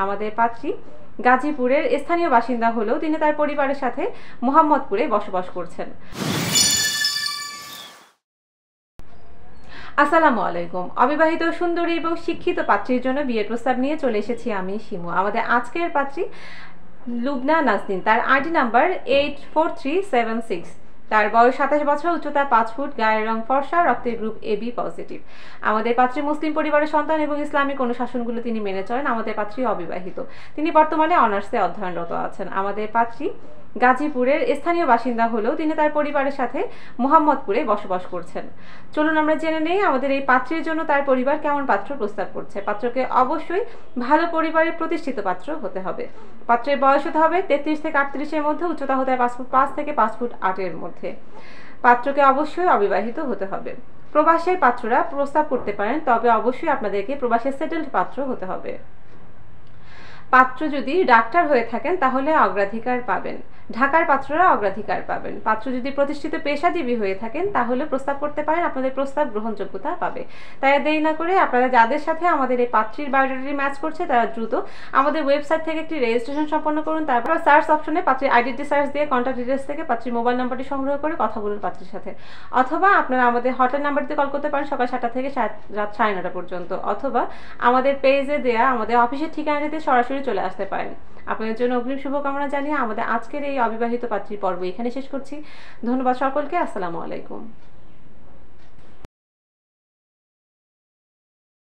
আমাদের পাত্রী গাজীপুরের স্থানীয় বাসিন্দা হলেও তিনি তার পরিবারের সাথে মোহাম্মদপুরে বসবাস করছেন। আসসালামু আলাইকুম। অবিবাহিত সুন্দরী এবং শিক্ষিত পাত্রীর জন্য বিয়ের প্রস্তাব নিয়ে চলে এসেছি আমি শিমু। আমাদের আজকের পাত্রী লুবনা নাজনীন, তার আইডি নাম্বার 84376। তার বয়স 27 বছর, উচ্চতা 5 ফুট, গায়ের রং ফর্সা, রক্তের গ্রুপ AB পজিটিভ। আমাদের পাত্রী মুসলিম পরিবারের সন্তান এবং ইসলামিক অনুশাসনগুলো তিনি মেনে চলেন। আমাদের পাত্রী অবিবাহিত, তিনি বর্তমানে অনার্সে অধ্যয়নরত আছেন। আমাদের পাত্রী গাজীপুরের স্থানীয় বাসিন্দা হলেও তিনি তার পরিবারের সাথে মোহাম্মদপুরে বসবাস করছেন। চলুন আমরা জেনে নেই আমাদের এই পাত্রীর জন্য তার পরিবার কেমন পাত্র প্রস্তাব করছে। পাত্রকে অবশ্যই ভালো পরিবারের প্রতিষ্ঠিত পাত্র হতে হবে। পাত্রের বয়স হতে হবে 33 থেকে 38-এর মধ্যে, উচ্চতা হতে হবে 5 ফুট 5 থেকে 5 ফুট 8-এর মধ্যে। পাত্রকে অবশ্যই অবিবাহিত হতে হবে। প্রবাসের পাত্ররা প্রস্তাব করতে পারেন, তবে অবশ্যই আপনাদেরকে প্রবাসে সেটেলড পাত্র হতে হবে। পাত্র যদি ডাক্তার হয়ে থাকেন তাহলে অগ্রাধিকার পাবেন, ঢাকার পাত্ররা অগ্রাধিকার পাবেন। পাত্র যদি প্রতিষ্ঠিত পেশাজীবী হয়ে থাকেন তাহলে প্রস্তাব করতে পারেন, আপনাদের প্রস্তাব গ্রহণযোগ্যতা পাবে। তাই দেরি না করে আপনারা যাদের সাথে আমাদের এই পাত্রীর বায়োডাটাটি ম্যাচ করছে তারা দ্রুত আমাদের ওয়েবসাইট থেকে একটি রেজিস্ট্রেশন সম্পন্ন করুন। তারপর সার্চ অপশনে পাত্রীর আইডেন্টি সার্চ দিয়ে কন্ট্যাক্ট ডিটেলস থেকে পাত্রীর মোবাইল নাম্বারটি সংগ্রহ করে কথা বলুন পাত্রীর সাথে। অথবা আপনারা আমাদের হটলাইন নাম্বারটিতে কল করতে পারেন সকাল 7টা থেকে রাত 9:30 পর্যন্ত, অথবা আমাদের পেজে দেয়া আমাদের অফিসের ঠিকানাটিতে সরাসরি চলে আসতে পারেন। আপনাদের জন্য অগ্রিম শুভকামনা জানিয়ে আমাদের আজকের এই অবিবাহিত পাত্রী পর্ব এখানে শেষ করছি। ধন্যবাদ সকলকে। আসসালামু আলাইকুম।